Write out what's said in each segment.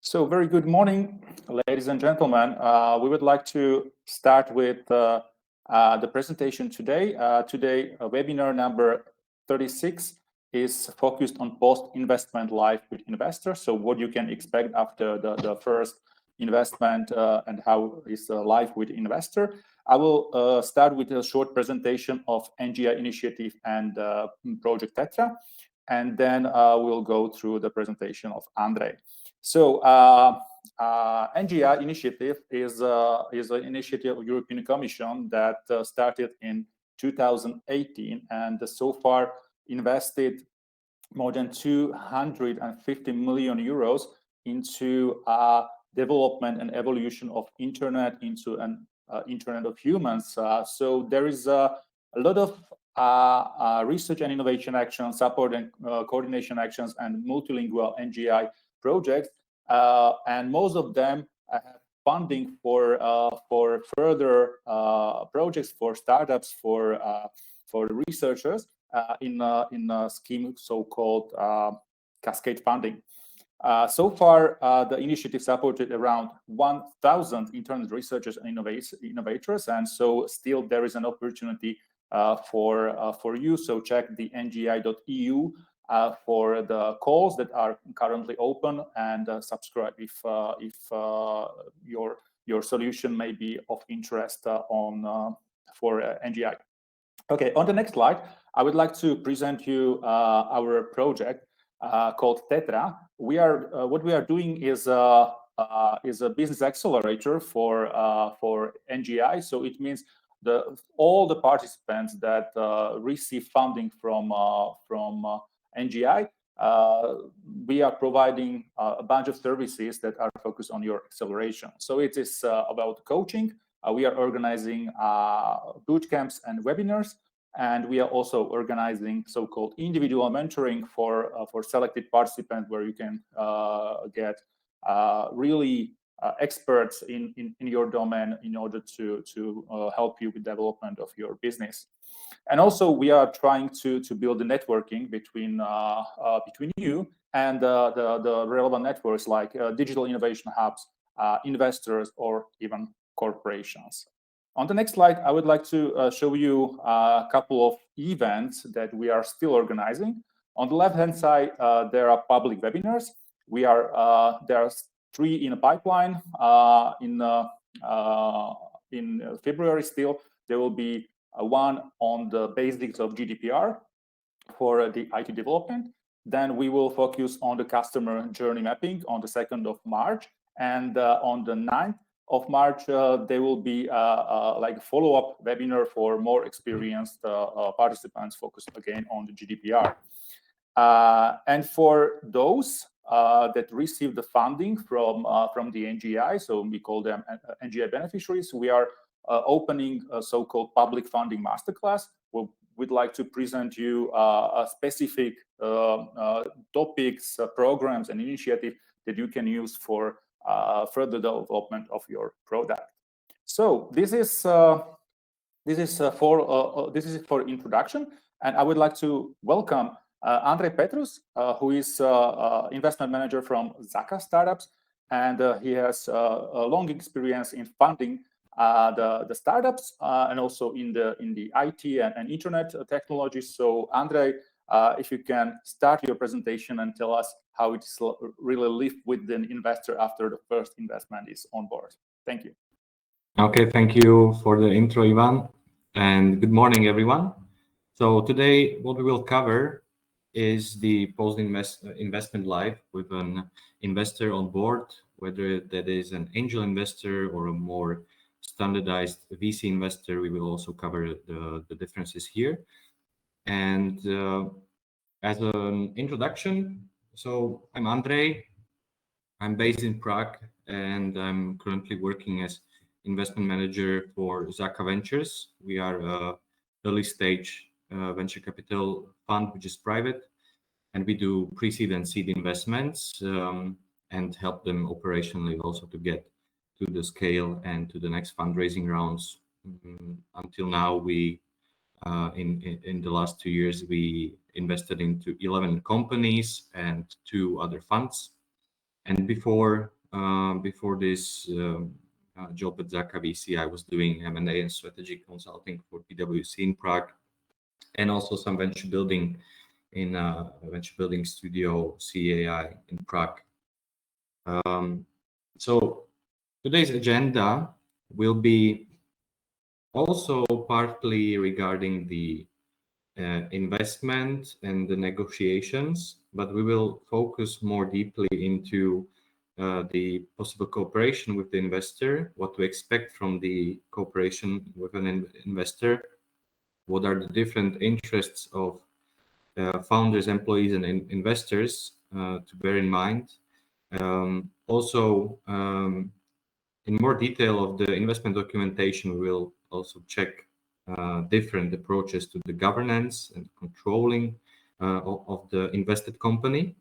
So very good morning, ladies and gentlemen. We would like to start with the presentation today. Today, webinar number 36 is focused on post-investment life with investors. So what you can expect after the first investment and how is life with investor. I will start with a short presentation of NGI initiative and Project Tetra, and then we'll go through the presentation of Andrei. So NGI initiative is an initiative of European Commission that started in 2018 and so far invested more than 250 million euros into development and evolution of internet into an internet of humans. So there is a lot of research and innovation actions, support and coordination actions, and multilingual NGI projects, and most of them have funding for further projects, for startups, for researchers in a scheme so-called cascade funding. So far, the initiative supported around 1,000 internet researchers and innovators, and so still there is an opportunity for you. So check the ngi.eu for the calls that are currently open, and subscribe if your solution may be of interest for NGI. Okay, on the next slide, I would like to present you our project called Tetra. What we are doing is a business accelerator for NGI. So it means all the participants that receive funding from NGI, we are providing a bunch of services that are focused on your acceleration. So it is about coaching. We are organizing boot camps and webinars, and we are also organizing so-called individual mentoring for selected participants, where you can get really experts in your domain in order to help you with development of your business. And also, we are trying to build the networking between you and the relevant networks like digital innovation hubs, investors, or even corporations. On the next slide, I would like to show you a couple of events that we are still organizing. On the left-hand side, there are public webinars. There are 3 in a pipeline. In February still, there will be one on the basics of GDPR for the IT development. Then we will focus on the customer journey mapping on the 2nd of March. And on the 9th of March, there will be like a follow-up webinar for more experienced participants focused again on the GDPR. And for those that receive the funding from the NGI, so we call them NGI beneficiaries, we are opening a so-called public funding masterclass. We'd like to present you a specific topics, programs, and initiatives that you can use for further development of your product. So this is for introduction, and I would like to welcome Andrei Petrus, who is investment manager from Zaka Startups, and he has a long experience in funding the startups and also in the IT and internet technology. So Andrei, if you can start your presentation and tell us how it's really live with an investor after the first investment is on board. Thank you. Okay, thank you for the intro, Ivan, and good morning, everyone. So today, what we will cover is the post-investment life with an investor on board, whether that is an angel investor or a more standardized VC investor. We will also cover the differences here. And as an introduction, so I'm Andrei. I'm based in Prague, and I'm currently working as investment manager for Zaka Ventures. We are a early stage venture capital fund, which is private, and we do pre-seed and seed investments and help them operationally also to get to the scale and to the next fundraising rounds. Until now, we in the last 2 years, we invested into 11 companies and 2 other funds. And before this job at Zaka VC, I was doing M&A and strategy consulting for PwC in Prague, and also some venture building in a venture building studio, CAI in Prague. So today's agenda will be also partly regarding the investment and the negotiations, but we will focus more deeply into the possible cooperation with the investor, what to expect from the cooperation with an investor, what are the different interests of founders, employees, and investors to bear in mind. Also, in more detail of the investment documentation, we will also check different approaches to the governance and controlling of the invested company.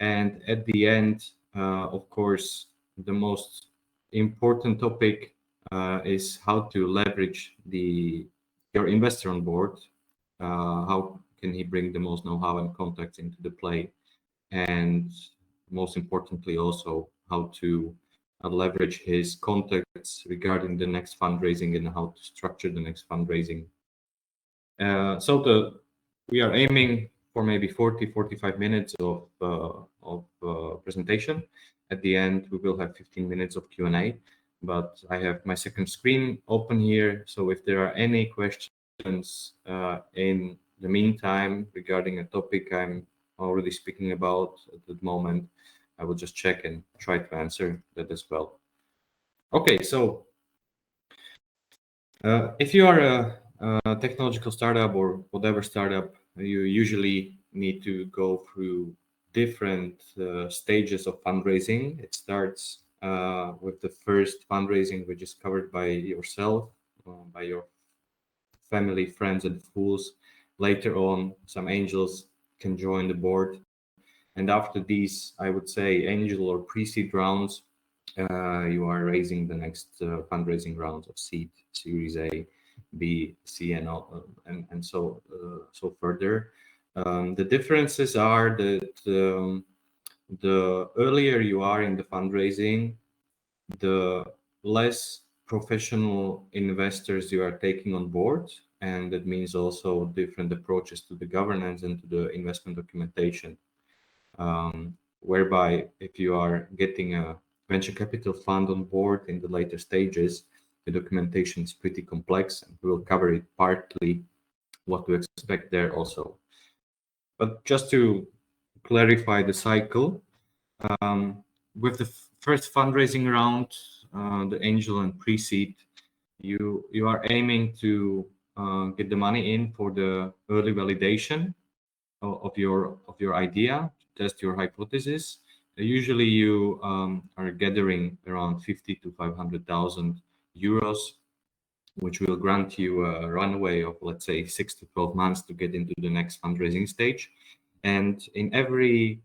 And at the end, of course, the most important topic is how to leverage your investor on board. How can he bring the most know-how and contacts into the play? And most importantly, also how to leverage his contacts regarding the next fundraising and how to structure the next fundraising. We are aiming for maybe 45 minutes of presentation. At the end, we will have 15 minutes of Q&A, but I have my second screen open here. So if there are any questions in the meantime regarding a topic I'm already speaking about at the moment, I will just check and try to answer that as well. Okay, so if you are a technological startup or whatever startup, you usually need to go through different stages of fundraising. It starts with the first fundraising, which is covered by yourself, by your family, friends, and fools. Later on, some angels can join the board. And after these, I would say, angel or pre-seed rounds, you are raising the next fundraising rounds of seed, Series A, B, C, and so further. The differences are that the earlier you are in the fundraising, the less professional investors you are taking on board, and that means also different approaches to the governance and to the investment documentation. Whereby if you are getting a venture capital fund on board in the later stages, the documentation is pretty complex, and we'll cover it partly what to expect there also. But just to clarify the cycle, with the first fundraising round, the angel and pre-seed, you are aiming to get the money in for the early validation of your idea, test your hypothesis. Usually you are gathering around 50 to 500,000 euros, which will grant you a runway of, let's say, 6 to 12 months to get into the next fundraising stage. And in every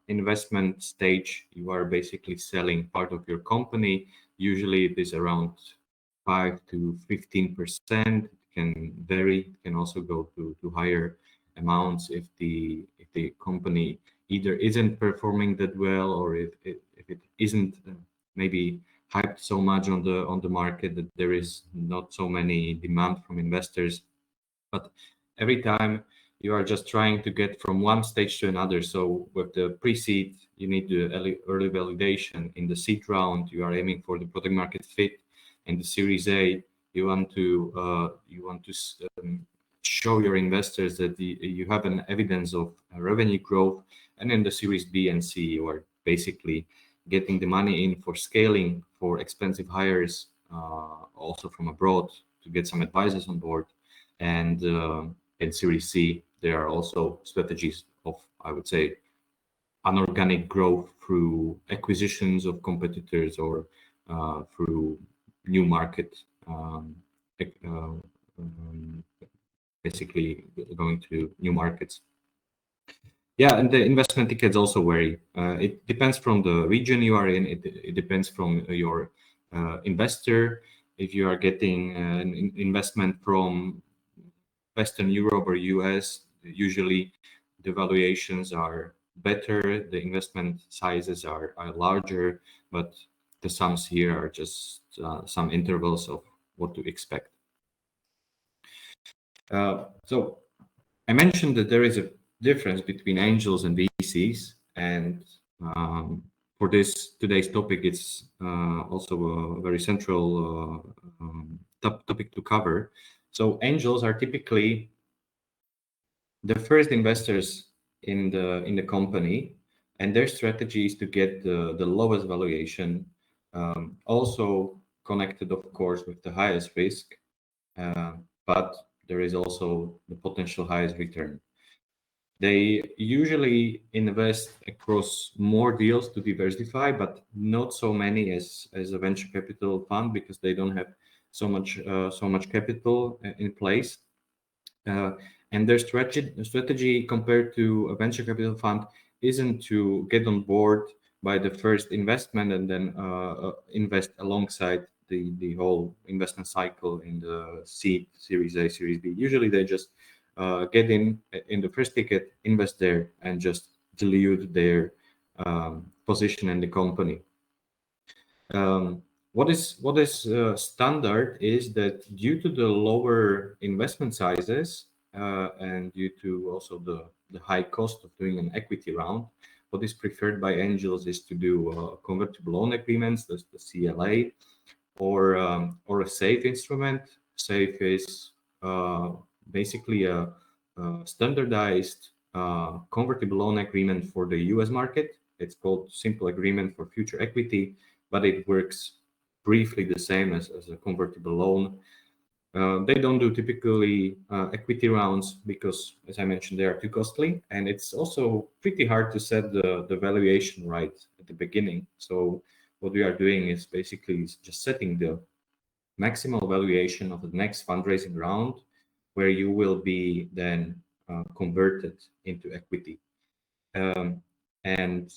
investment stage, you are basically selling part of your company. Usually it is around 5 to 15%. It can vary. It can also go to higher amounts if the company either isn't performing that well, or if it isn't maybe hyped so much on the market that there is not so many demand from investors. But every time you are just trying to get from one stage to another. So with the pre-seed, you need the early validation. In the seed round, you are aiming for the product market fit. In the Series A, you want to show your investors that you have an evidence of revenue growth. And in the Series B and C, you are basically getting the money in for scaling, for expensive hires, also from abroad, to get some advisors on board. And in Series C, there are also strategies of, I would say, unorganic growth through acquisitions of competitors or through new market, basically going to new markets. Yeah, and the investment tickets also vary. It depends from the region you are in. It depends from your investor. If you are getting an investment from Western Europe or US, usually the valuations are better, the investment sizes are larger, but the sums here are just some intervals of what to expect. So I mentioned that there is a difference between angels and VCs, and for today's topic, it's also a very central topic to cover. So angels are typically the first investors in the company, and their strategy is to get the lowest valuation, also connected, of course, with the highest risk, but there is also the potential highest return. They usually invest across more deals to diversify, but not so many as a venture capital fund, because they don't have so much capital in place. And their strategy compared to a venture capital fund isn't to get on board by the first investment and then invest alongside the whole investment cycle in the seed, Series A, Series B. Usually they just get in the first ticket, invest there, and just dilute their position in the company. What is standard is that due to the lower investment sizes and due to also the high cost of doing an equity round, what is preferred by angels is to do convertible loan agreements, that's the CLA, or a SAFE instrument. SAFE is basically a standardized convertible loan agreement for the US market. It's called Simple Agreement for Future Equity, but it works briefly the same as a convertible loan. They don't do typically equity rounds because, as I mentioned, they are too costly, and it's also pretty hard to set the valuation right at the beginning. So what we are doing is basically just setting the maximal valuation of the next fundraising round, where you will be then converted into equity. And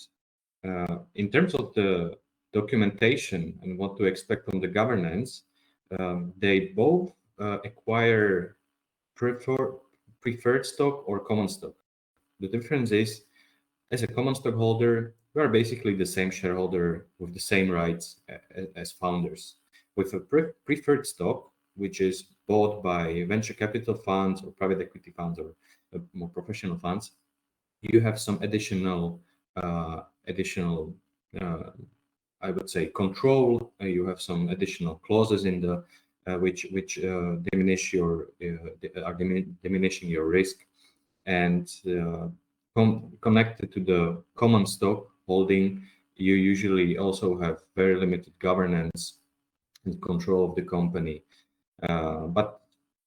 in terms of the documentation and what to expect from the governance, they both acquire preferred stock or common stock. The difference is, as a common stockholder, we are basically the same shareholder with the same rights as founders. With a preferred stock, which is bought by venture capital funds or private equity funds or more professional funds, you have some additional I would say control. You have some additional clauses in the which diminish your diminishing your risk, and connected to the common stock holding, you usually also have very limited governance and control of the company. But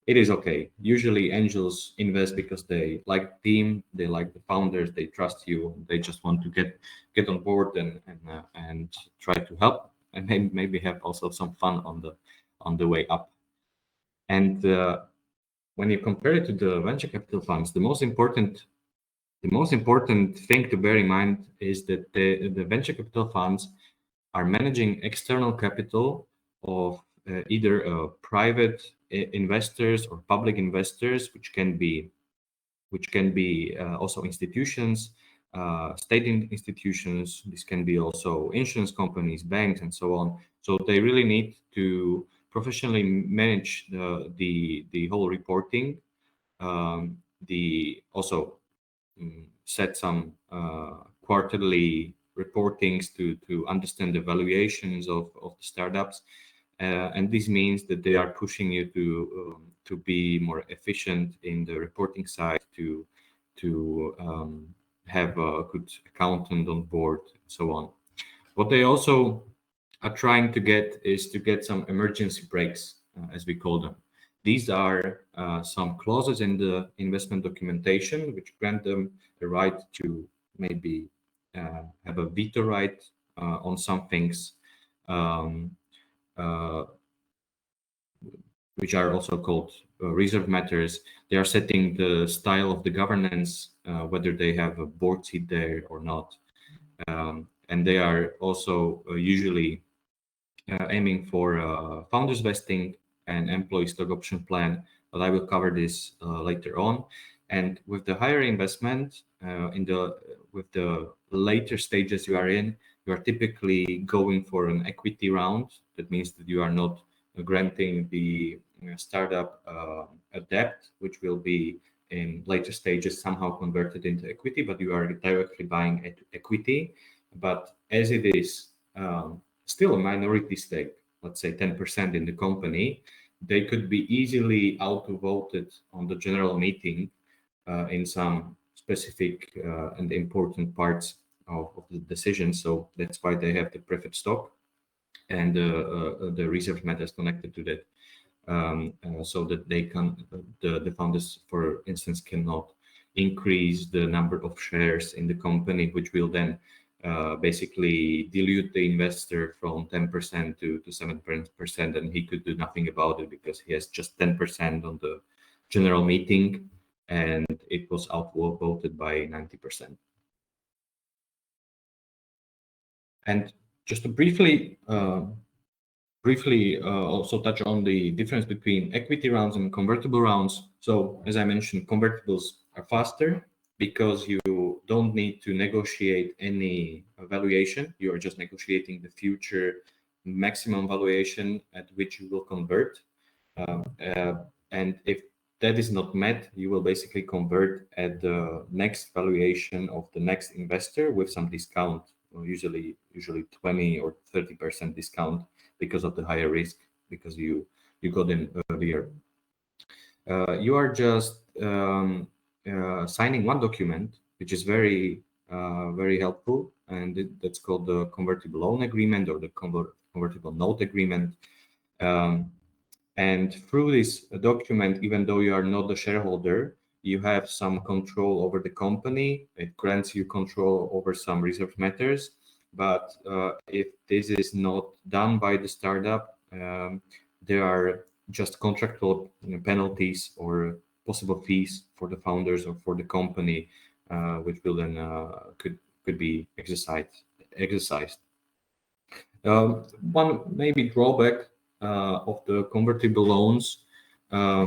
it is okay. Usually angels invest because they like the team, they like the founders, they trust you, they just want to get on board and try to help, and maybe have also some fun on the way up. And when you compare it to the venture capital funds, the most important thing to bear in mind is that the venture capital funds are managing external capital of either private investors or public investors, which can be also institutions, state institutions. This can be also insurance companies, banks, and so on. So they really need to professionally manage the whole reporting. Also set some quarterly reportings to understand the valuations of the startups, and this means that they are pushing you to be more efficient in the reporting side, to have a good accountant on board, and so on. What they also are trying to get is to get some emergency breaks, as we call them. These are some clauses in the investment documentation which grant them the right to maybe have a veto right on some things, which are also called reserve matters. They are setting the style of the governance, whether they have a board seat there or not. And they are also usually aiming for founders vesting and employee stock option plan, but I will cover this later on. And with the higher investment, with the later stages you are in, you are typically going for an equity round. That means that you are not granting the startup a debt, which will be in later stages somehow converted into equity, but you are directly buying equity. But as it is still a minority stake, let's say 10% in the company, they could be easily outvoted on the general meeting in some specific and important parts of the decision. So that's why they have the preferred stock and the reserve matters connected to that, so that they can the founders, for instance, cannot increase the number of shares in the company, which will then basically dilute the investor from 10% to 7%, and he could do nothing about it because he has just 10% on the general meeting, and it was outvoted by 90%. And just to briefly also touch on the difference between equity rounds and convertible rounds. So as I mentioned, convertibles are faster because you don't need to negotiate any valuation. You are just negotiating the future maximum valuation at which you will convert. And if that is not met, you will basically convert at the next valuation of the next investor with some discount, usually 20 or 30% discount because of the higher risk, because you got in earlier. You are just signing one document, which is very helpful, and that's called the convertible loan agreement or the convertible note agreement. And through this document, even though you are not the shareholder, you have some control over the company. It grants you control over some reserve matters. But if this is not done by the startup, there are just contractual penalties or possible fees for the founders or for the company, which will then could be exercised. One maybe drawback of the convertible loans,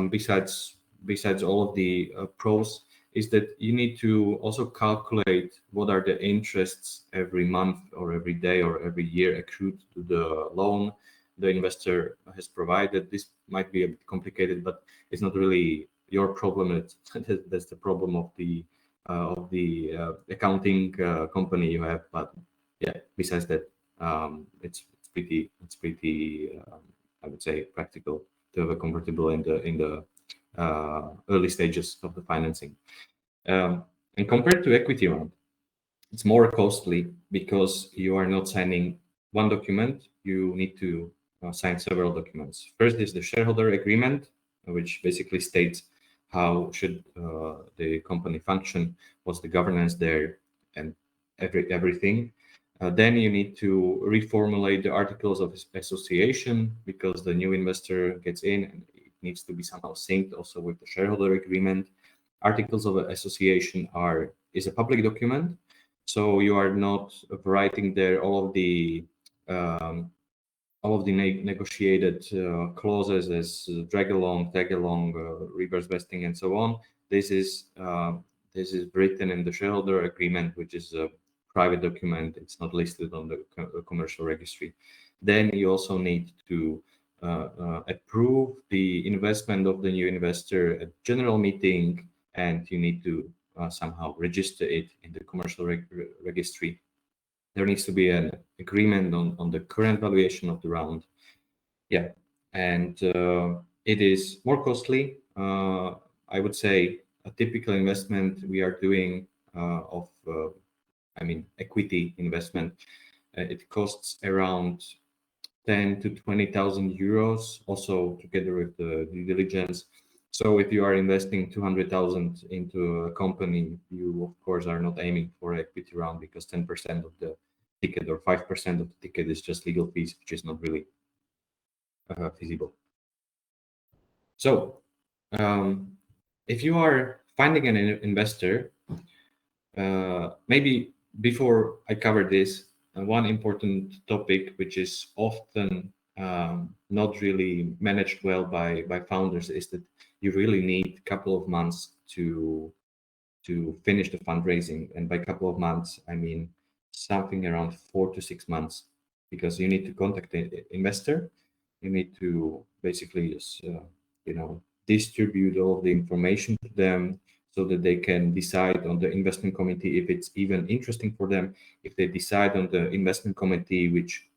besides all of the pros, is that you need to also calculate what are the interests every month or every day or every year accrued to the loan the investor has provided. This might be a bit complicated, but it's not really your problem. That's the problem of the accounting company you have. But yeah, besides that, it's pretty I would say practical to have a convertible in the early stages of the financing. And compared to equity round, it's more costly because you are not signing one document. You need to sign several documents. First is the shareholder agreement, which basically states how should the company function, what's the governance there, and everything. Then you need to reformulate the articles of association because the new investor gets in and it needs to be somehow synced also with the shareholder agreement. Articles of association is a public document, so you are not writing there all of the negotiated clauses as drag along, tag along, reverse vesting, and so on. This is written in the shareholder agreement, which is a private document. It's not listed on the commercial registry. Then you also need to approve the investment of the new investor at general meeting, and you need to somehow register it in the commercial registry. There needs to be an agreement on the current valuation of the round. Yeah, and it is more costly. I would say a typical investment we are doing equity investment, it costs around 10 to 20,000 euros, also together with the due diligence. So if you are investing 200,000 into a company, you of course are not aiming for an equity round because 10% of the ticket or 5% of the ticket is just legal fees, which is not really feasible. So if you are finding an investor, maybe before I cover this, one important topic which is often not really managed well by founders is that you really need a couple of months to finish the fundraising. And by a couple of months, I mean something around 4 to 6 months, because you need to contact the investor. You need to basically just, distribute all of the information to them so that they can decide on the investment committee if it's even interesting for them. If they decide on the investment committee, which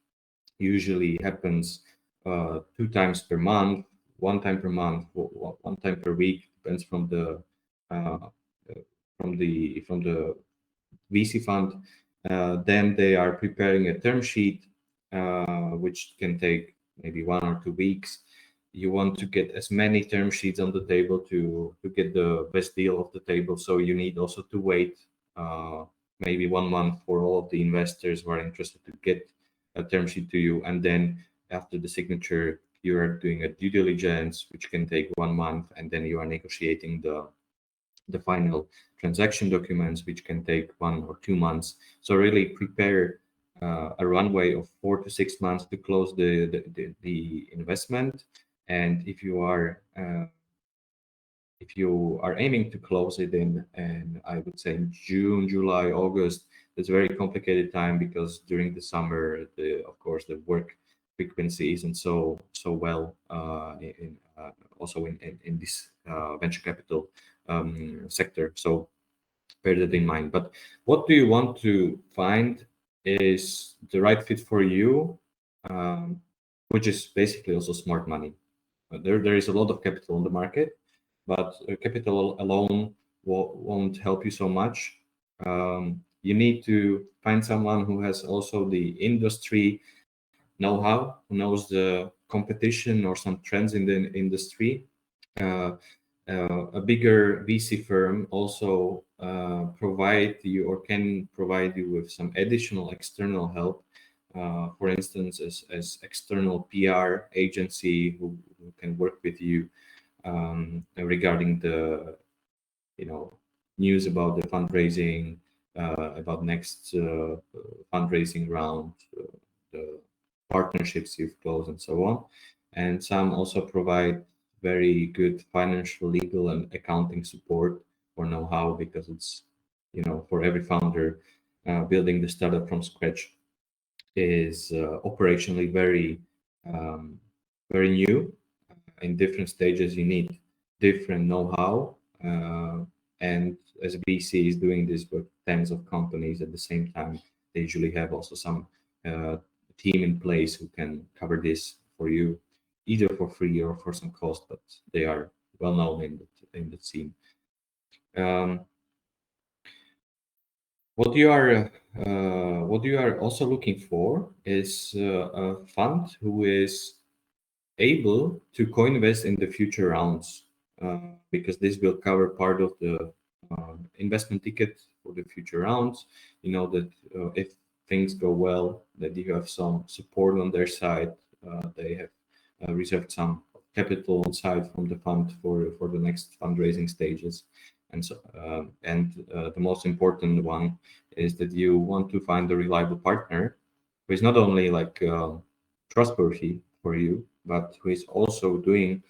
usually happens 2 times per month, 1 time per month, 1 time per week, depends uh, from the VC fund. Then they are preparing a term sheet, which can take maybe 1 or 2 weeks. You want to get as many term sheets on the table to get the best deal off the table. So you need also to wait maybe 1 month for all of the investors who are interested to get a term sheet to you. And then after the signature, you are doing a due diligence, which can take 1 month, and then you are negotiating the final transaction documents, which can take 1 or 2 months. So really prepare a runway of 4 to 6 months to close the investment. And if you are aiming to close it in I would say in June, July, August, it's a very complicated time, because during the summer, of course, the work frequency isn't so well also in this venture capital sector. So bear that in mind. But what do you want to find is the right fit for you, which is basically also smart money. There is a lot of capital on the market, but capital alone won't help you so much. You need to find someone who has also the industry know-how, who knows the competition or some trends in the industry. A bigger VC firm also provide you or can provide you with some additional external help. For instance, as external PR agency who can work with you regarding the news about the fundraising, about next fundraising round, the partnerships you've closed, and so on. And some also provide very good financial, legal, and accounting support or know-how, because it's for every founder, building the startup from scratch is operationally very new. In different stages, you need different know-how, and as VC is doing this with tens of companies at the same time, they usually have also some team in place who can cover this for you, either for free or for some cost, but they are well known in the scene. What you are also looking for is a fund who is able to co-invest in the future rounds, because this will cover part of the investment ticket for the future rounds. You know that if things go well, that you have some support on their side. They have reserved some capital on side from the fund for the next fundraising stages. And so, the most important one is that you want to find a reliable partner who is not only like trustworthy for you, but who is also doing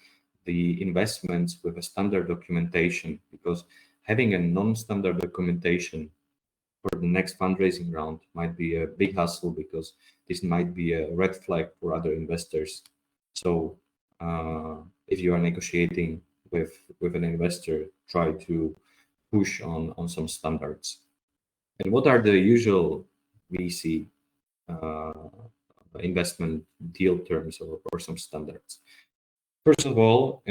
the investments with a standard documentation, because having a non-standard documentation for the next fundraising round might be a big hassle, because this might be a red flag for other investors. So if you are negotiating with an investor, try to push on some standards. And what are the usual VC investment deal terms or some standards? First of all,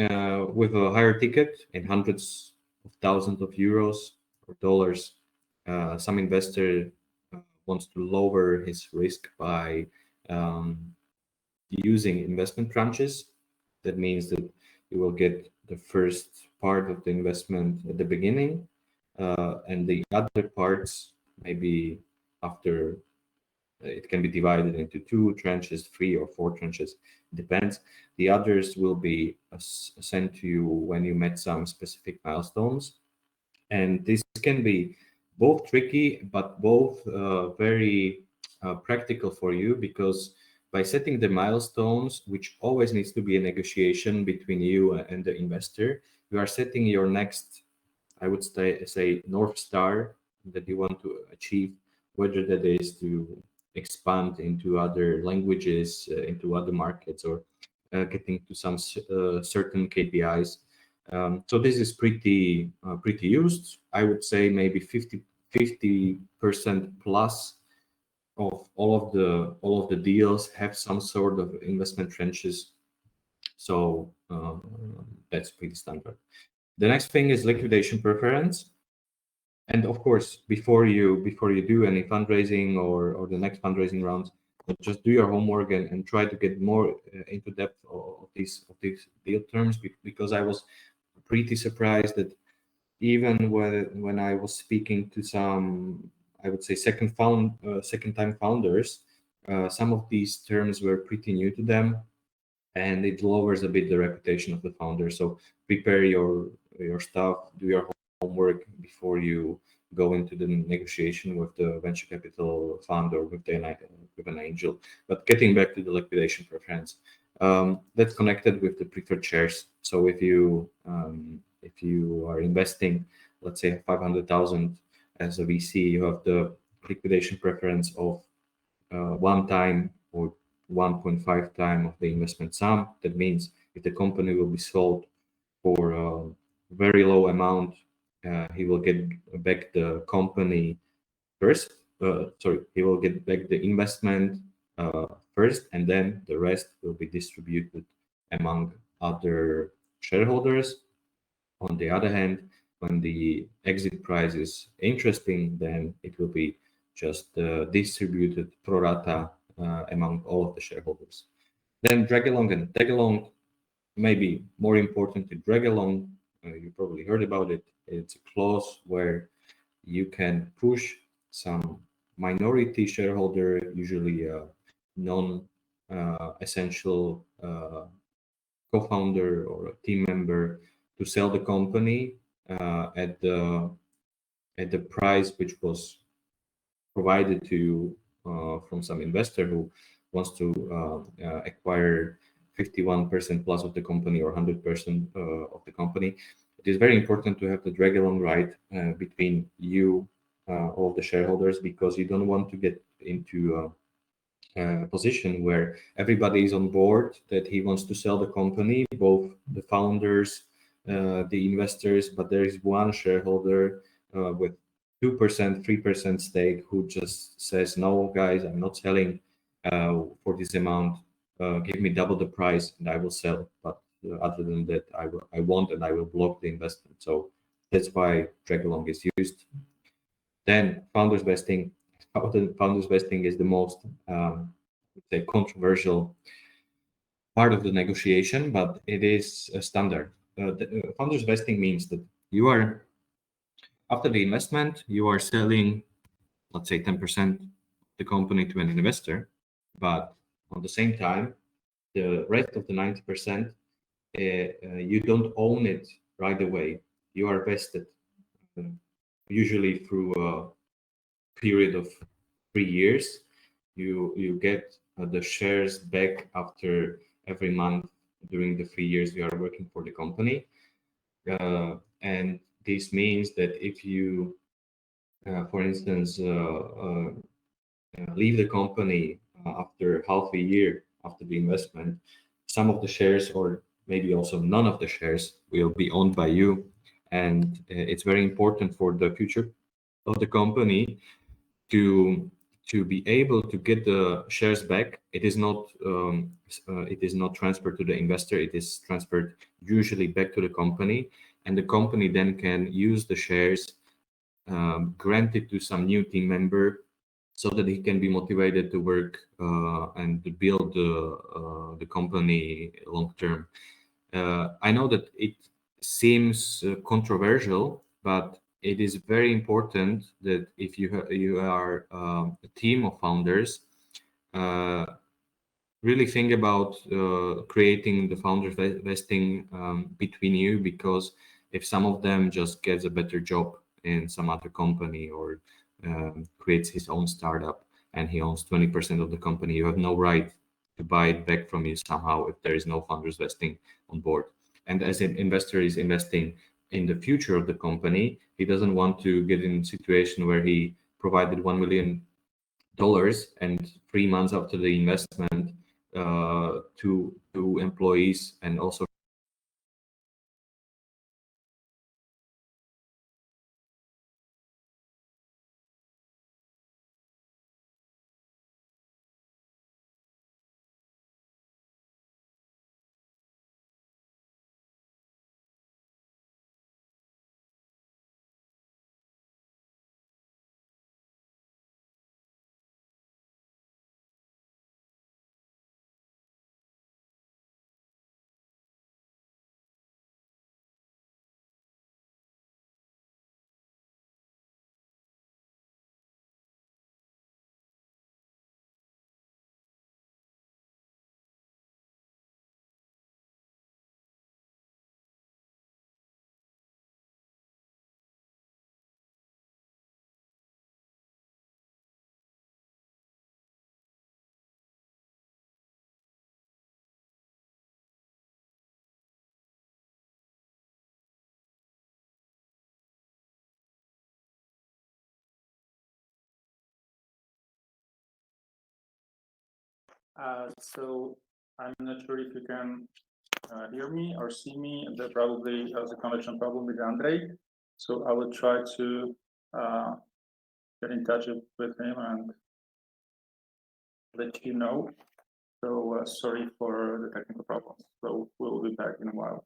with a higher ticket in hundreds of thousands of euros or dollars, some investor wants to lower his risk by using investment tranches. That means that you will get the first part of the investment at the beginning, and the other parts maybe after. It can be divided into 2 tranches, 3 or 4 tranches. It depends. The others will be sent to you when you met some specific milestones. And this can be both tricky, but both very practical for you, because by setting the milestones, which always needs to be a negotiation between you and the investor, you are setting your next, I would say North Star that you want to achieve, whether that is to expand into other languages, into other markets, or getting to some certain KPIs. So this is pretty used. I would say maybe 50% plus of all of the deals have some sort of investment tranches. So that's pretty standard. The next thing is liquidation preference. And of course, before you do any fundraising or the next fundraising rounds, just do your homework and try to get more into depth of these deal terms, because I was pretty surprised that even when I was speaking to some, I would say second time founders, some of these terms were pretty new to them, and it lowers a bit the reputation of the founder. So prepare your stuff, do your homework before you go into the negotiation with the venture capital fund or with an angel. But getting back to the liquidation preference, that's connected with the preferred shares. So if you are investing, let's say 500,000 as a VC, you have the liquidation preference of 1 time or 1.5 time of the investment sum. That means if the company will be sold for a very low amount, he will get back the company first. He will get back the investment first, and then the rest will be distributed among other shareholders. On the other hand, when the exit price is interesting, then it will be just distributed pro rata among all of the shareholders. Then drag along and tag along, maybe more importantly, drag along. You probably heard about it. It's a clause where you can push some minority shareholder, usually a non-essential co-founder or a team member, to sell the company at the price which was provided to you from some investor who wants to acquire 51% plus of the company or 100% of the company. It is very important to have the drag along right between you, all the shareholders, because you don't want to get into a position where everybody is on board that he wants to sell the company, both the founders, the investors, but there is one shareholder with 2%, 3% stake who just says, no, guys, I'm not selling for this amount. Give me double the price and I will sell. But other than that, I want and I will block the investment. So that's why drag along is used. Then founders vesting. Founders vesting is the most say controversial part of the negotiation, but it is a standard. Founders vesting means that you are, after the investment, you are selling, let's say 10% of the company to an investor, but at the same time, the rest of the 90%, you don't own it right away. You are vested, usually through a period of 3 years. You get the shares back after every month during the 3 years you are working for the company. And this means that if you, for instance, leave the company after half a year after the investment, some of the shares or maybe also none of the shares will be owned by you. And it's very important for the future of the company to be able to get the shares back. It is not transferred to the investor. It is transferred usually back to the company, and the company then can use the shares granted to some new team member, so that he can be motivated to work and to build the company long term. I know that it seems controversial, but it is very important that if you are a team of founders, really think about creating the founders vesting between you, because if some of them just gets a better job in some other company or creates his own startup and he owns 20% of the company, you have no right to buy it back from you somehow if there is no founders vesting on board. And as an investor is investing in the future of the company, he doesn't want to get in a situation where he provided $1 million and 3 months after the investment to employees and also So I'm not sure if you can hear me or see me. There probably has a connection problem with Andrei. So I will try to get in touch with him and let you know. So sorry for the technical problems. So we'll be back in a while.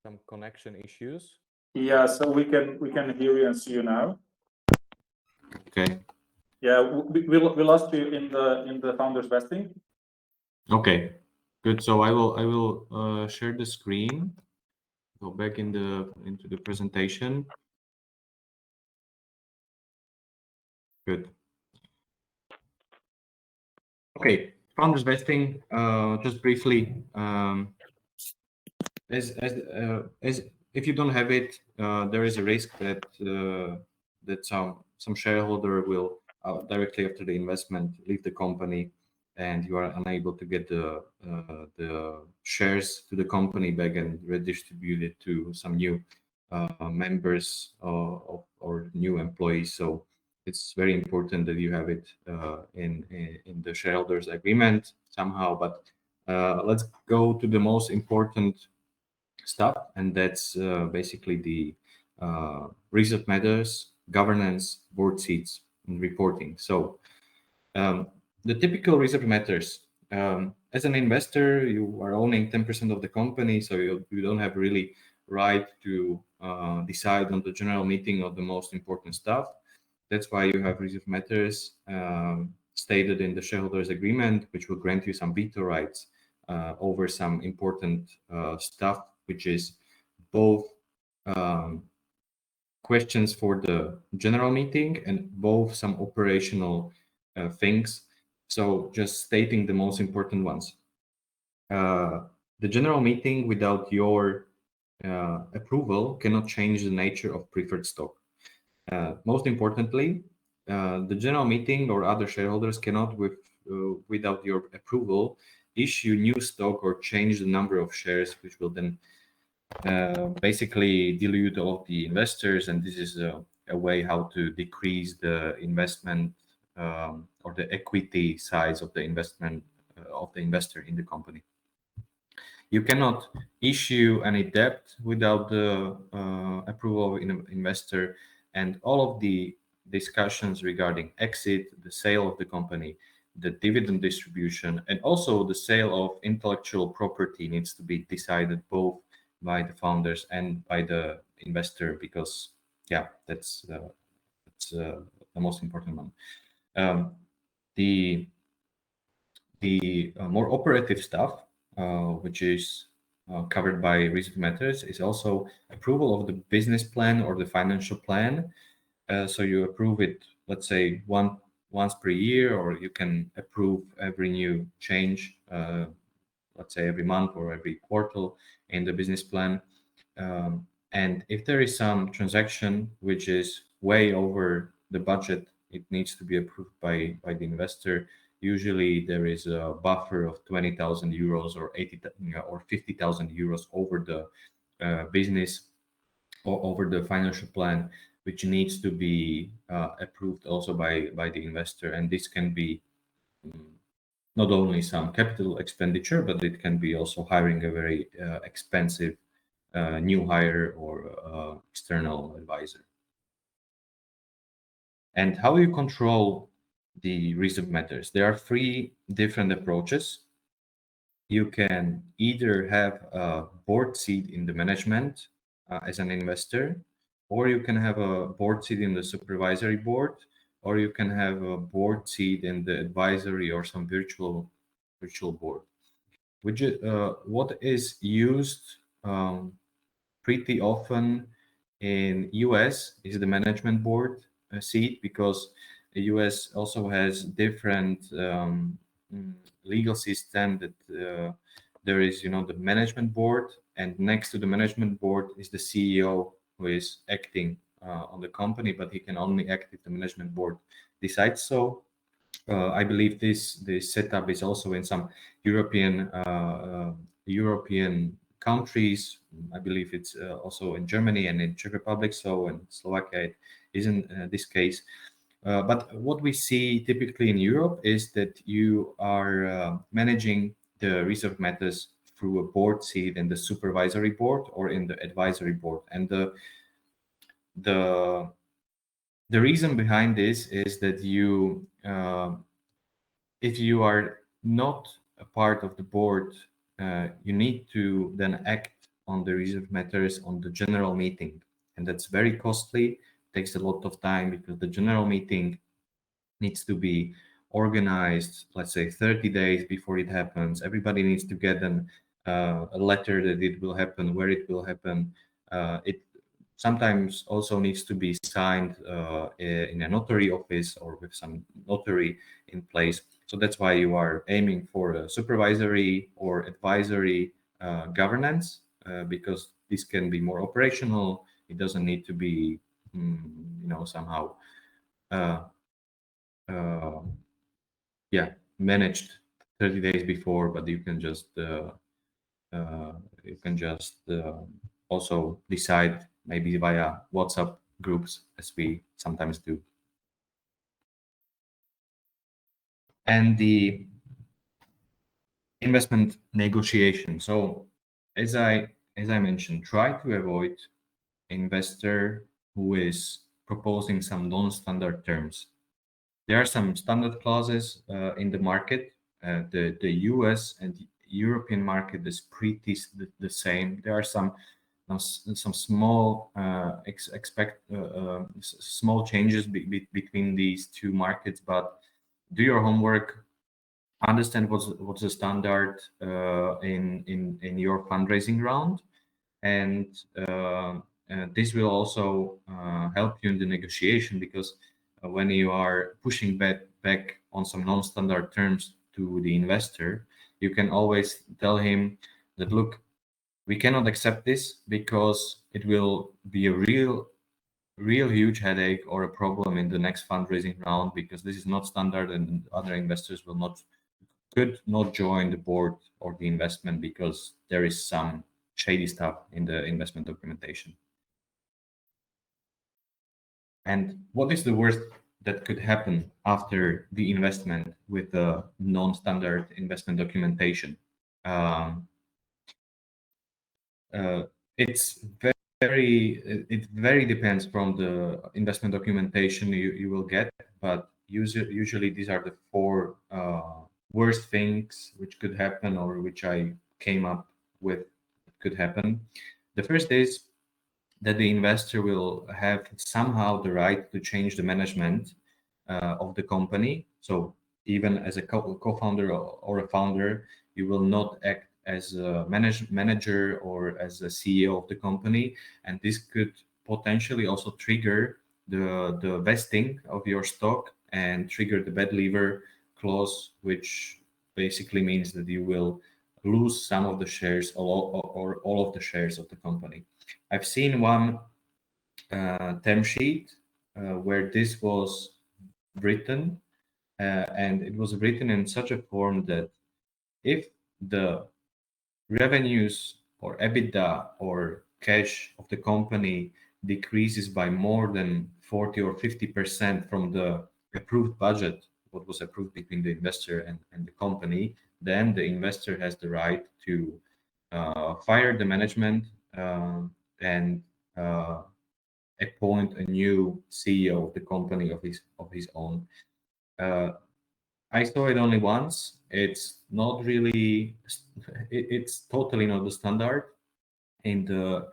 some connection issues. Yeah, so we can hear you and see you now. Okay. Yeah, we lost you in the founders vesting. Okay. Good. So I will share the screen. Go back into the presentation. Good. Okay. Founders vesting. Just briefly. As if you don't have it, there is a risk that that some shareholder will directly after the investment leave the company, and you are unable to get the shares to the company back and redistribute it to some new members or new employees. So it's very important that you have it in the shareholders agreement somehow. But let's go to the most important stuff, and that's basically the research matters, governance, board seats, and reporting. So the typical research matters. As an investor, you are owning 10% of the company, so you don't have really right to decide on the general meeting of the most important stuff. That's why you have research matters stated in the shareholders agreement, which will grant you some veto rights over some important stuff, which is both questions for the general meeting and both some operational things. So just stating the most important ones. The general meeting without your approval cannot change the nature of preferred stock. Most importantly, the general meeting or other shareholders cannot, without your approval, issue new stock or change the number of shares, which will then basically dilute all of the investors. And this is a way how to decrease the investment or the equity size of the investment of the investor in the company. You cannot issue any debt without the approval of an investor, and all of the discussions regarding exit, the sale of the company, the dividend distribution, and also the sale of intellectual property needs to be decided both by the founders and by the investor, because yeah, that's the most important one. The more operative stuff, which is covered by reserve matters, is also approval of the business plan or the financial plan. So you approve it, let's say once per year, or you can approve every new change, let's say every month or every quarter in the business plan. And if there is some transaction which is way over the budget, it needs to be approved by the investor. Usually there is a buffer of 20,000 euros or 80 or 50,000 euros over the business or over the financial plan, which needs to be approved also by the investor. And this can be not only some capital expenditure, but it can be also hiring a very expensive new hire or external advisor. And how you control the reserve matters? There are three different approaches. You can either have a board seat in the management as an investor, or you can have a board seat in the supervisory board, or you can have a board seat in the advisory or some virtual board. What is used pretty often in US is the management board seat, because the US also has different legal system that there is, the management board, and next to the management board is the CEO who is acting on the company, but he can only act if the management board decides so. I believe this setup is also in some European countries. I believe it's also in Germany and in Czech Republic. So in Slovakia, it isn't this case. But what we see typically in Europe is that you are managing the reserve matters through a board seat in the supervisory board or in the advisory board. And the reason behind this is that if you are not a part of the board, you need to then act on the reserve matters on the general meeting, and that's very costly. Takes a lot of time because the general meeting needs to be organized, let's say 30 days before it happens. Everybody needs to get a letter that it will happen, where it will happen. It sometimes also needs to be signed in a notary office or with some notary in place. So that's why you are aiming for a supervisory or advisory governance, because this can be more operational. It doesn't need to be, somehow, managed 30 days before, but you can just also decide maybe via WhatsApp groups, as we sometimes do. And the investment negotiation. So as I mentioned, try to avoid investor who is proposing some non-standard terms. There are some standard clauses in the market. The US and the European market is pretty the same. There are some small small changes between these two markets, but do your homework, understand what's the standard in your fundraising round, and this will also help you in the negotiation, because when you are pushing back on some non-standard terms to the investor, you can always tell him that, look, we cannot accept this because it will be a real huge headache or a problem in the next fundraising round, because this is not standard and other investors could not join the board or the investment because there is some shady stuff in the investment documentation. And what is the worst that could happen after the investment with the non-standard investment documentation? It's it very depends from the investment documentation you will get, but usually these are the four worst things which could happen, or which I came up with could happen. The first is that the investor will have somehow the right to change the management of the company. So even as a co-founder or a founder, you will not act as a manager or as a CEO of the company, and this could potentially also trigger the vesting of your stock and trigger the bad lever clause, which basically means that you will lose some of the shares or all of the shares of the company. I've seen one term sheet where this was written, and it was written in such a form that if the revenues or EBITDA or cash of the company decreases by more than 40 or 50% from the approved budget, what was approved between the investor and the company, then the investor has the right to fire the management and appoint a new CEO of the company of his own. Uh, I saw it only once. It's not really. It's totally not the standard in the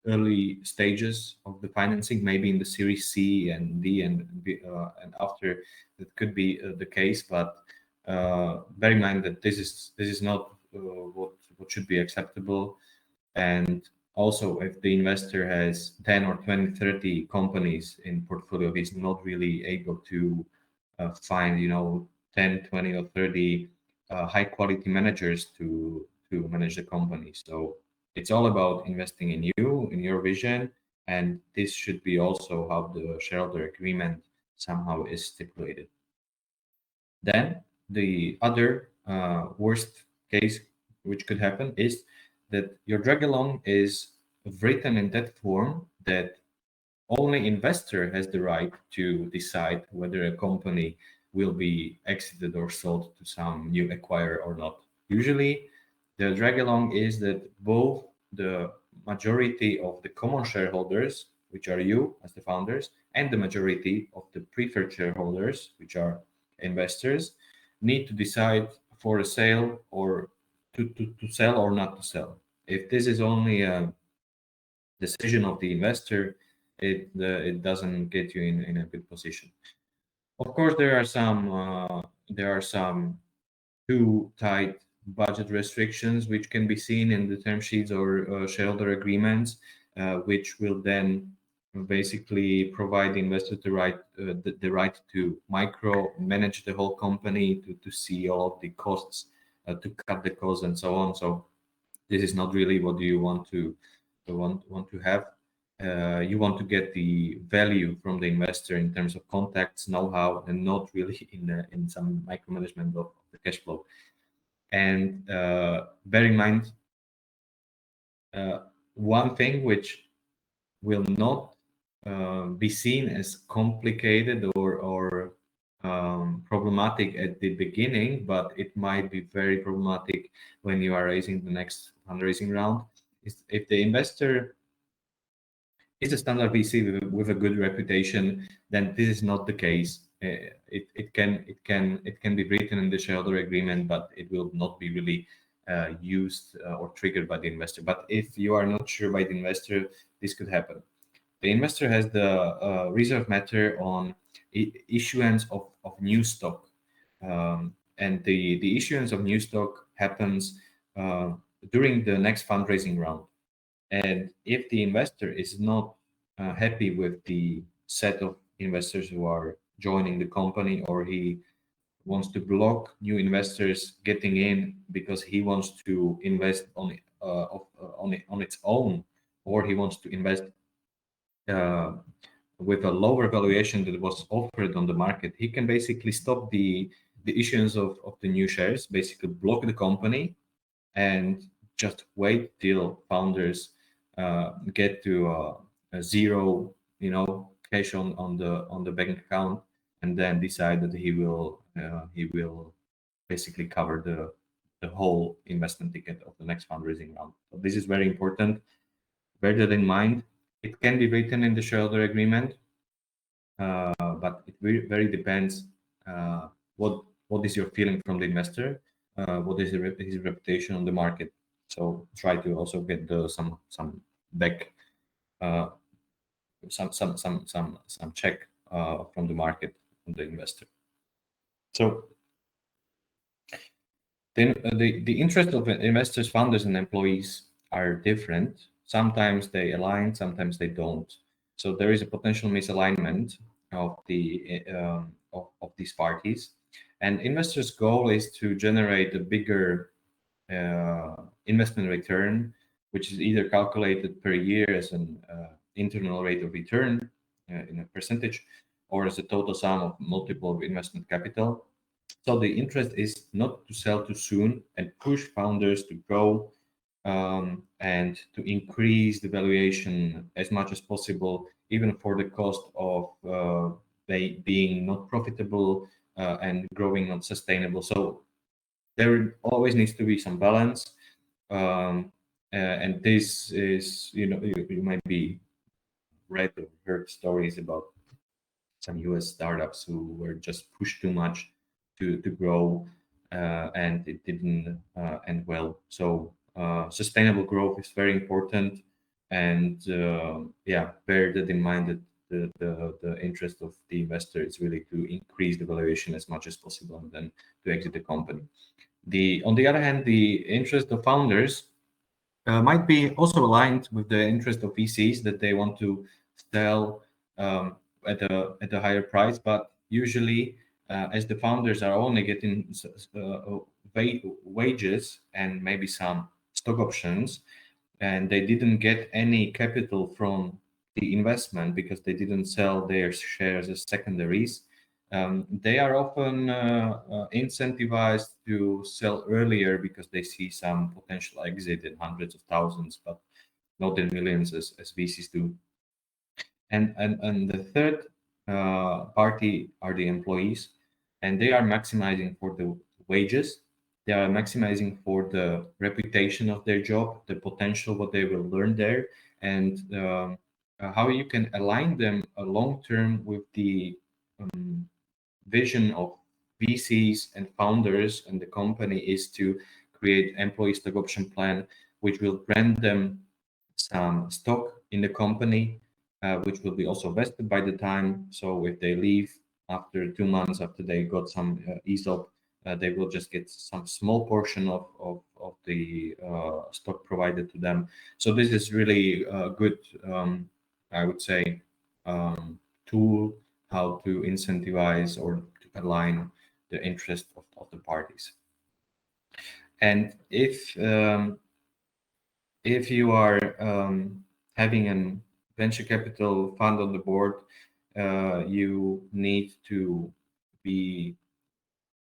early stages of the financing. Maybe in the Series C and D and after, that could be the case. But bear in mind that this is not what should be acceptable. And also, if the investor has 10 or 20, 30 companies in portfolio, he's not really able to find 10, 20 or 30 high quality managers to manage the company. So it's all about investing in you, in your vision, and this should be also how the shareholder agreement somehow is stipulated. Then the other worst case which could happen is that your drag along is written in that form that only investor has the right to decide whether a company will be exited or sold to some new acquirer or not. Usually, the drag along is that both the majority of the common shareholders, which are you as the founders, and the majority of the preferred shareholders, which are investors, need to decide for a sale or to sell or not to sell. If this is only a decision of the investor, it doesn't get you in a good position. Of course, there are some too tight budget restrictions which can be seen in the term sheets or shareholder agreements, which will then basically provide the investor the right to micro manage the whole company, to see all of the costs, to cut the costs and so on. So this is not really what you want to have. You want to get the value from the investor in terms of contacts, know-how, and not really in some micromanagement of the cash flow. And bear in mind one thing which will not be seen as complicated or problematic at the beginning, but it might be very problematic when you are raising the next fundraising round. Is if the investor is a standard VC with a good reputation, then this is not the case. It can be written in the shareholder agreement, but it will not be really used or triggered by the investor. But if you are not sure by the investor, this could happen. The investor has the reserve matter on issuance of new stock, and the issuance of new stock happens during the next fundraising round. And if the investor is not happy with the set of investors who are joining the company, or he wants to block new investors getting in because he wants to invest on its own, or he wants to invest uh, with a lower valuation that was offered on the market, he can basically stop the issuance of the new shares, basically block the company, and just wait till founders get to a zero, cash on the bank account, and then decide that he will basically cover the whole investment ticket of the next fundraising round. So this is very important. bear that in mind. It can be written in the shareholder agreement, but it very depends what is your feeling from the investor, what is his reputation on the market. So try to also get some back, uh, some check from the market, from the investor. So then the interest of investors, founders, and employees are different. Sometimes they align, sometimes they don't. So there is a potential misalignment of of these parties. And investors' goal is to generate a bigger investment return, which is either calculated per year as an internal rate of return in a percentage, or as a total sum of multiple of investment capital. So the interest is not to sell too soon and push founders to grow, and to increase the valuation as much as possible, even for the cost of they being not profitable and growing not sustainable. So there always needs to be some balance. And this is, you might be read or heard stories about some US startups who were just pushed too much to grow, and it didn't end well. So sustainable growth is very important, and yeah, bear that in mind that the interest of the investor is really to increase the valuation as much as possible and then to exit the company. On the other hand, the interest of founders might be also aligned with the interest of VCs, that they want to sell at a higher price. But usually, as the founders are only getting wages and maybe some stock options, and they didn't get any capital from the investment because they didn't sell their shares as secondaries, they are often incentivized to sell earlier because they see some potential exit in hundreds of thousands, but not in millions as VCs do. And the third party are the employees, and they are maximizing for the wages. They are maximizing for the reputation of their job, the potential what they will learn there, and how you can align them long term with the vision of VCs and founders and the company is to create employee stock option plan, which will grant them some stock in the company, which will be also vested by the time. So if they leave after 2 months after they got some ESOP, they will just get some small portion of the stock provided to them. So this is really a good, I would say, tool how to incentivize or to align the interest of the parties. And if you are having a venture capital fund on the board, you need to be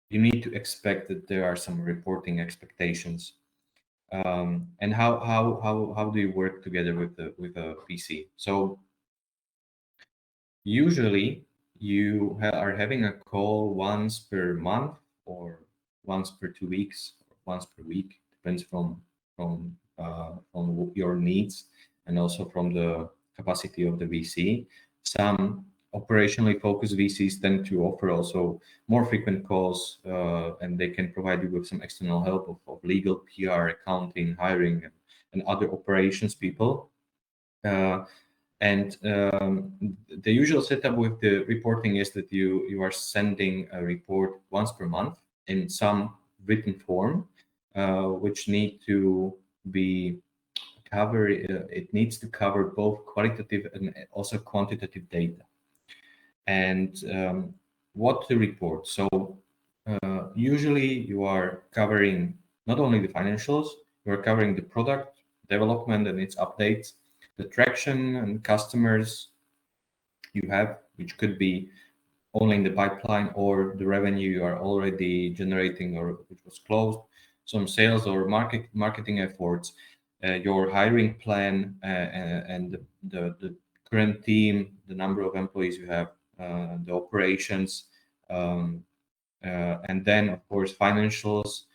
you need to expect that there are some reporting expectations. And how do you work together with a VC? So usually you are having a call once per month or once per 2 weeks, or once per week, depends from your needs and also from the capacity of the VC. Some operationally focused VCs tend to offer also more frequent calls, and they can provide you with some external help of legal, PR, accounting, hiring, and other operations people. And the usual setup with the reporting is that you are sending a report once per month in some written form, which need to be cover. It needs to cover both qualitative and also quantitative data. And what to report? So usually you are covering not only the financials, you are covering the product development and its updates, the traction and customers you have, which could be only in the pipeline or the revenue you are already generating or which was closed, some sales or marketing efforts, your hiring plan, and the current team, the number of employees you have, the operations, and then of course financials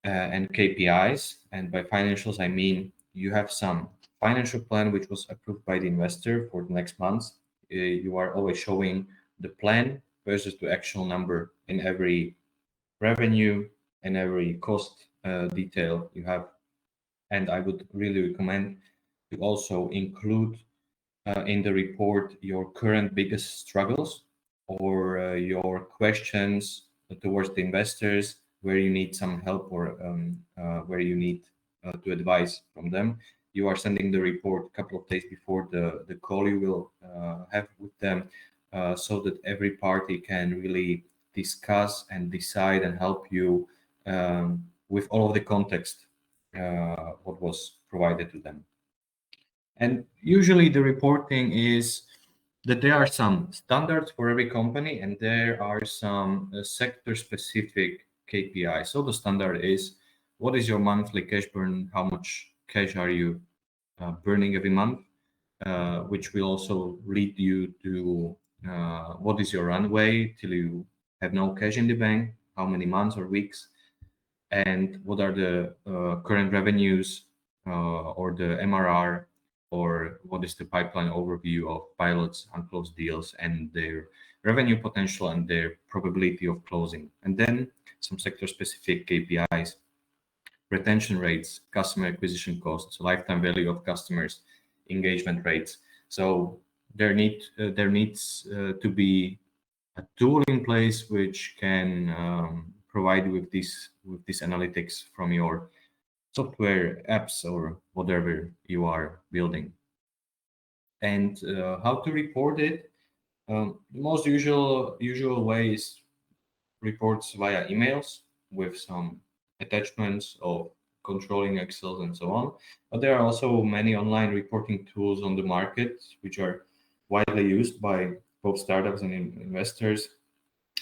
and KPIs. And by financials, I mean you have some financial plan which was approved by the investor for the next months. You are always showing the plan versus the actual number in every revenue and every cost detail you have. And I would really recommend to also include in the report your current biggest struggles or your questions towards the investors where you need some help or where you need to advise from them. You are sending the report a couple of days before the call you will have with them so that every party can really discuss and decide and help you with all of the context what was provided to them. And usually the reporting is that there are some standards for every company and there are some sector specific KPIs. So the standard is what is your monthly cash burn? How much cash are you burning every month? Which will also lead you to what is your runway till you have no cash in the bank, how many months or weeks, and what are the current revenues or the MRR, or what is the pipeline overview of pilots, unclosed deals, and their revenue potential and their probability of closing. And then some sector-specific KPIs, retention rates, customer acquisition costs, lifetime value of customers, engagement rates. So there needs to be a tool in place which can provide you with this analytics from your software, apps, or whatever you are building. And how to report it? The most usual way is reports via emails with some attachments of controlling Excel and so on. But there are also many online reporting tools on the market which are widely used by both startups and investors,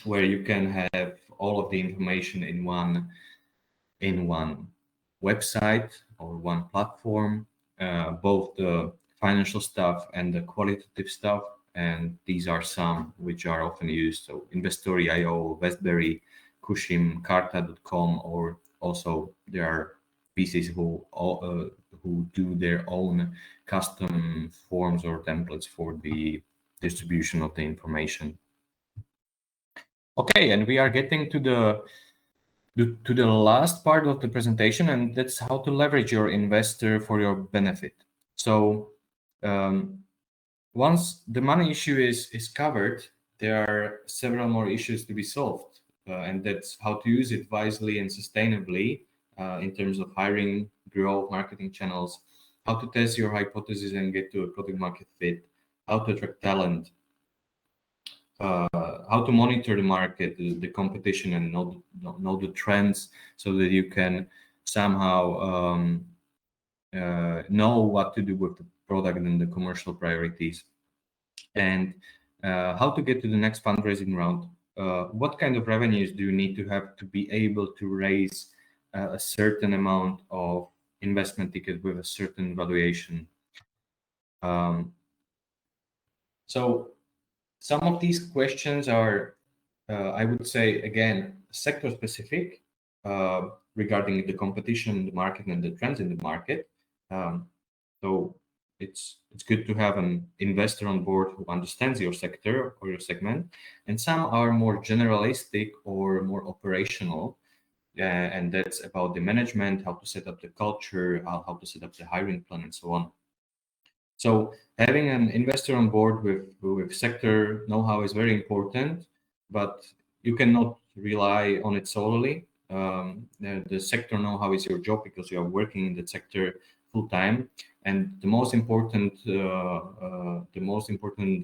where you can have all of the information in one website or one platform, both the financial stuff and the qualitative stuff. And these are some which are often used. So Investory.io, Westbury, Kushim, Carta.com, or also there are VCs who do their own custom forms or templates for the distribution of the information. Okay, and we are getting to the last part of the presentation, and that's how to leverage your investor for your benefit. So once the money issue is covered, there are several more issues to be solved, and that's how to use it wisely and sustainably in terms of hiring, growth, marketing channels, how to test your hypothesis and get to a product market fit, how to attract talent, how to monitor the market, the competition, and know the trends so that you can somehow know what to do with the product and the commercial priorities, and how to get to the next fundraising round. What kind of revenues do you need to have to be able to raise a certain amount of investment ticket with a certain valuation? So some of these questions are, I would say, again, sector specific regarding the competition, the market, and the trends in the market. So it's good to have an investor on board who understands your sector or your segment. And some are more generalistic or more operational. And that's about the management, how to set up the culture, how to set up the hiring plan, and so on. So having an investor on board with sector know-how is very important, but you cannot rely on it solely. The sector know-how is your job because you are working in the sector full time, and the most important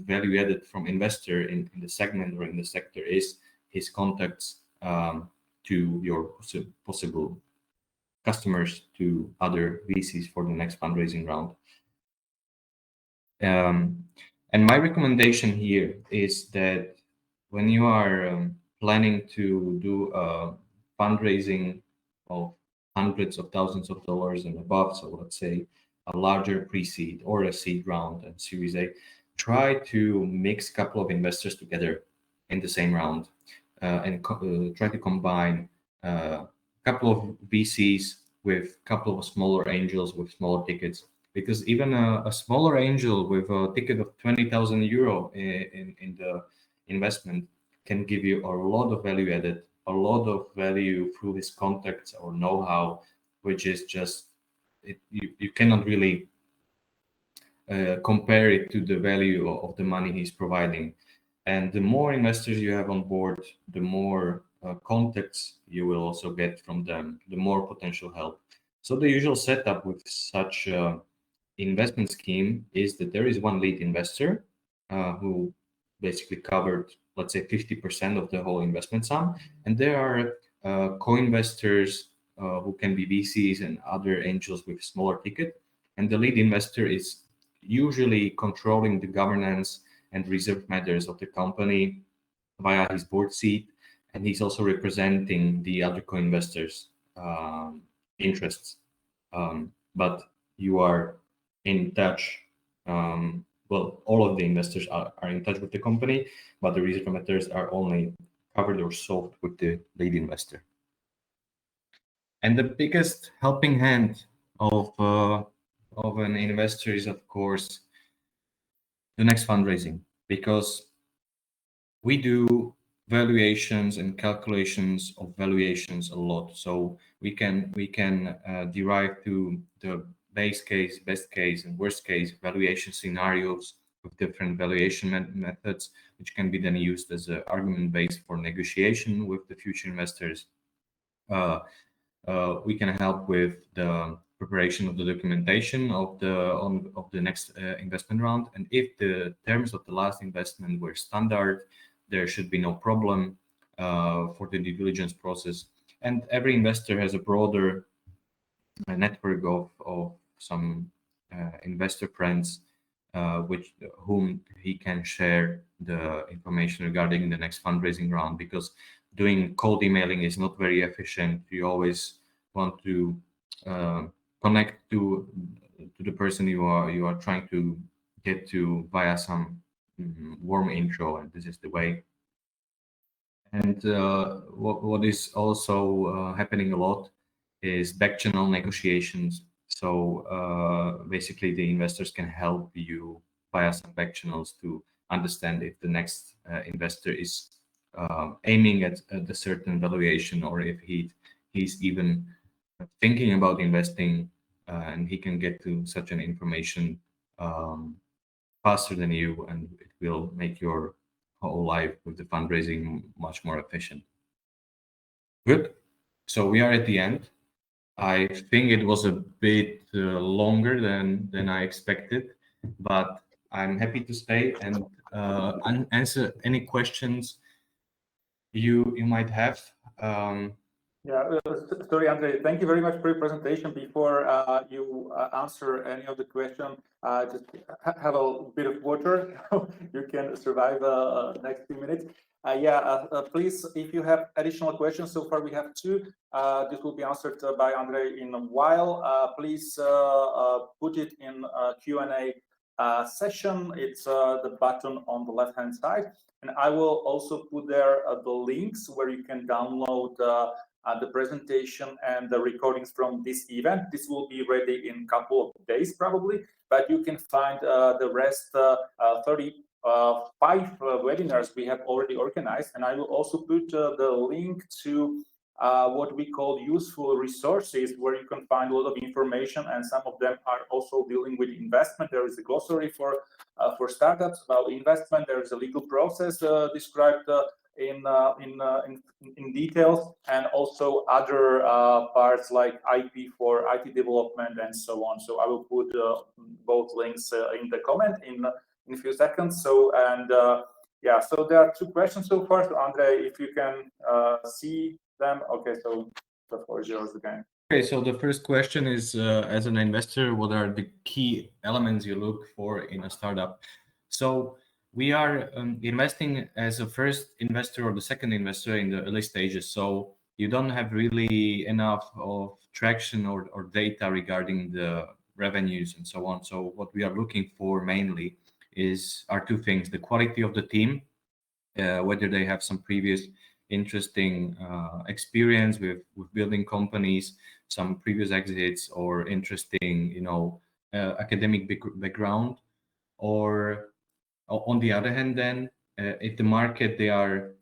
value added from investor in the segment or in the sector is his contacts to your possible customers, to other VCs for the next fundraising round. And my recommendation here is that when you are planning to do a fundraising of hundreds of thousands of dollars and above, so let's say a larger pre-seed or a seed round and Series A, try to mix a couple of investors together in the same round and try to combine a couple of VCs with a couple of smaller angels with smaller tickets, because even a smaller angel with a ticket of 20,000 euro in the investment can give you a lot of value added, a lot of value through his contacts or know-how, which is just you cannot really compare it to the value of the money he's providing. And the more investors you have on board, the more contacts you will also get from them, the more potential help. So the usual setup with such investment scheme is that there is one lead investor who basically covered, let's say, 50% of the whole investment sum, and there are co-investors who can be VCs and other angels with smaller ticket, and the lead investor is usually controlling the governance and reserve matters of the company via his board seat, and he's also representing the other co-investors' interests. But you are in touch. Well, all of the investors are in touch with the company, but the reserve matters are only covered or solved with the lead investor. And the biggest helping hand of an investor is, of course, the next fundraising, because we do valuations and calculations of valuations a lot. So we can derive to the base case, best case, and worst case valuation scenarios with different valuation methods, which can be then used as an argument base for negotiation with the future investors. We can help with the preparation of the documentation of the next investment round, and if the terms of the last investment were standard, there should be no problem for the due diligence process. And every investor has a broader network of some investor friends which whom he can share the information regarding the next fundraising round, because doing cold emailing is not very efficient. You always want to connect to the person you are trying to get to via some warm intro, and this is the way. And what is also happening a lot is back channel negotiations. So basically, the investors can help you via some back channels to understand if the next investor is aiming at a certain valuation, or if he's even thinking about investing, and he can get to such an information faster than you, and it will make your whole life with the fundraising much more efficient. Good. So we are at the end. I think it was a bit longer than I expected, but I'm happy to stay and answer any questions you might have. Yeah, sorry, Andre. Thank you very much for your presentation. Before you answer any of the question, just have a bit of water. You can survive the next few minutes. Please, if you have additional questions, so far we have two. This will be answered by Andre in a while. Please put it in Q&A session. It's the button on the left-hand side. And I will also put there the links where you can download the presentation and the recordings from this event. This will be ready in a couple of days probably, but you can find the rest 35 webinars we have already organized. And I will also put the link to what we call useful resources, where you can find a lot of information, and some of them are also dealing with investment. There is a glossary for startups about investment. There is a legal process described in details, and also other parts like IP for IT development and so on. So I will put both links in the comment in a few seconds. So so there are two questions so far. So Andre, if you can see them. Okay, so the floor is yours again. Okay, so the first question is, as an investor, what are the key elements you look for in a startup? So we are investing as a first investor or the second investor in the early stages. So you don't have really enough of traction or data regarding the revenues and so on. So what we are looking for mainly are two things: the quality of the team, whether they have some previous interesting experience with building companies, some previous exits, or interesting, academic background, or on the other hand, then if the market they are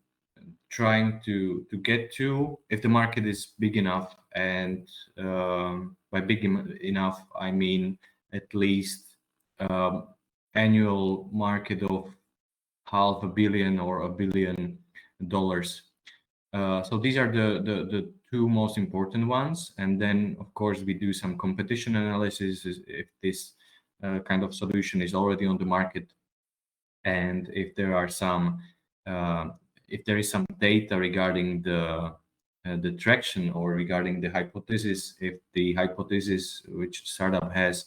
trying to get to, if the market is big enough, and by enough I mean at least annual market of $500 million or $1 billion. So these are the two most important ones. And then, of course, we do some competition analysis if this kind of solution is already on the market, and if there are some if there is some data regarding the traction or regarding the hypothesis, if the hypothesis which startup has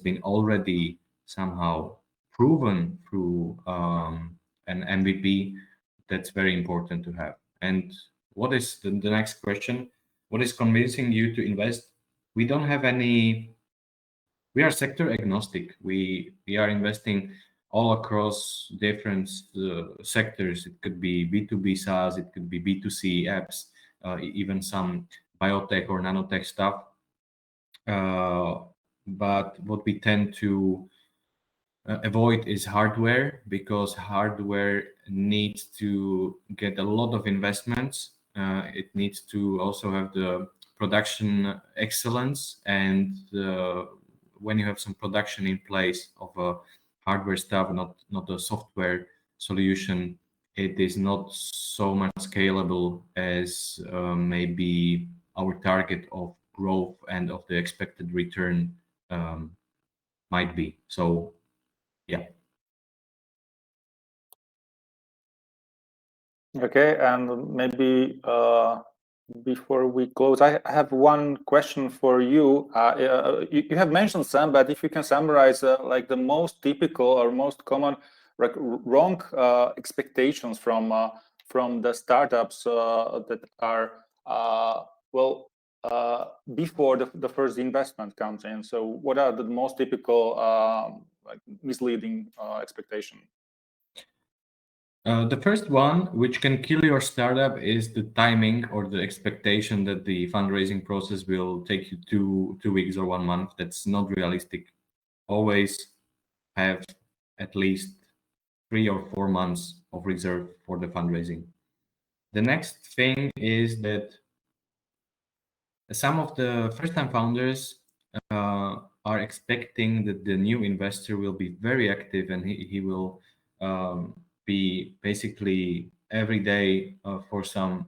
been already somehow proven through an MVP, that's very important to have. And what is the next question? What is convincing you to invest? We don't have any. We are sector agnostic. We are investing all across different sectors. It could be B2B SaaS, it could be B2C apps, even some biotech or nanotech stuff. But what we tend to avoid is hardware, because hardware needs to get a lot of investments. It needs to also have the production excellence, and when you have some production in place of a hardware stuff, not a software solution, it is not so much scalable as maybe our target of growth and of the expected return might be. So yeah. Okay, and maybe before we close, I have one question for you. You have mentioned some, but if you can summarize like the most typical or most common wrong expectations from the startups that are before the first investment comes in. So what are the most typical like misleading expectation? The first one, which can kill your startup, is the timing or the expectation that the fundraising process will take you 2 weeks or 1 month. That's not realistic. Always have at least 3 or 4 months of reserve for the fundraising. The next thing is that some of the first-time founders are expecting that the new investor will be very active, and he will be basically every day for some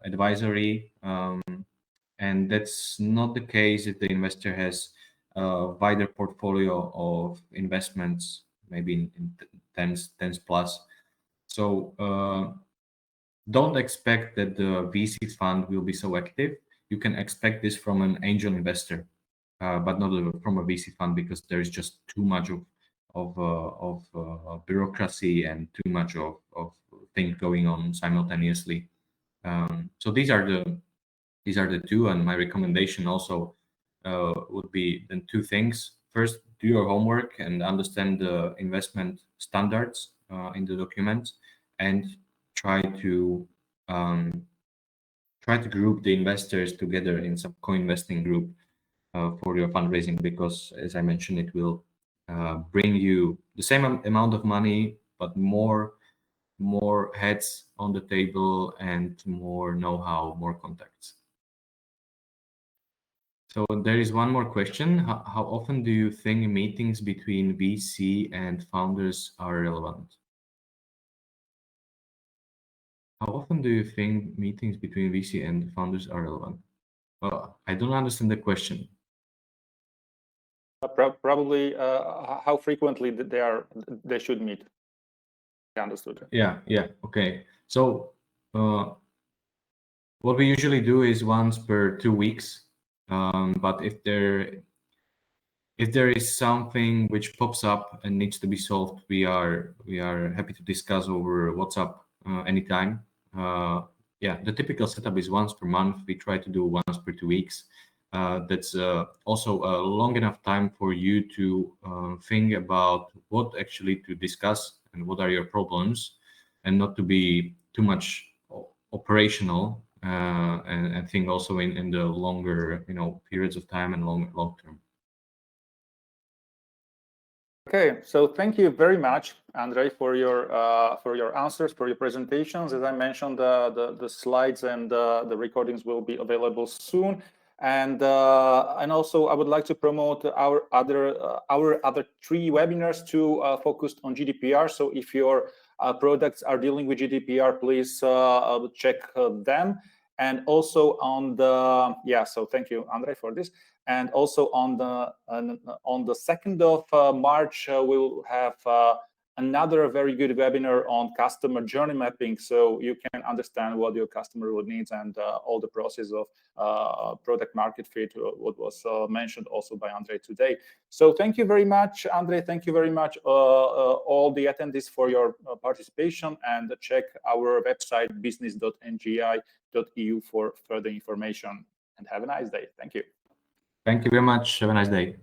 advisory, and that's not the case if the investor has a wider portfolio of investments, maybe in tens plus. So don't expect that the VC fund will be so active. You can expect this from an angel investor, but not from a VC fund, because there is just too much of bureaucracy and too much of things going on simultaneously. So these are the two, and my recommendation also would be then two things. First, do your homework and understand the investment standards in the documents, and try to group the investors together in some co-investing group for your fundraising, because as I mentioned, it will bring you the same amount of money, but more heads on the table and more know-how, more contacts. So there is one more question. How often do you think meetings between VC and founders are relevant? How often do you think meetings between VC and founders are relevant? Well, I don't understand the question. Probably how frequently they should meet. I understood. Yeah, okay. So what we usually do is once per 2 weeks. But if there is something which pops up and needs to be solved, we are happy to discuss over WhatsApp anytime. Yeah, the typical setup is once per month. We try to do once per 2 weeks. That's also a long enough time for you to think about what actually to discuss and what are your problems, and not to be too much operational, and think also in the longer periods of time and long term. Okay, so thank you very much, Andrei, for your answers, for your presentations. As I mentioned, the slides and the recordings will be available soon. And also, I would like to promote our other 3 webinars, 2 focused on GDPR. So if your products are dealing with GDPR, please check them. And also on the so thank you, Andrei, for this. And also on the 2nd of March, we will have another very good webinar on customer journey mapping, so you can understand what your customer would needs and all the process of product market fit, what was mentioned also by Andrei today. So thank you very much, Andrei. Thank you very much, all the attendees, for your participation, and check our website business.ngi.eu for further information. And have a nice day. Thank you. Thank you very much. Have a nice day.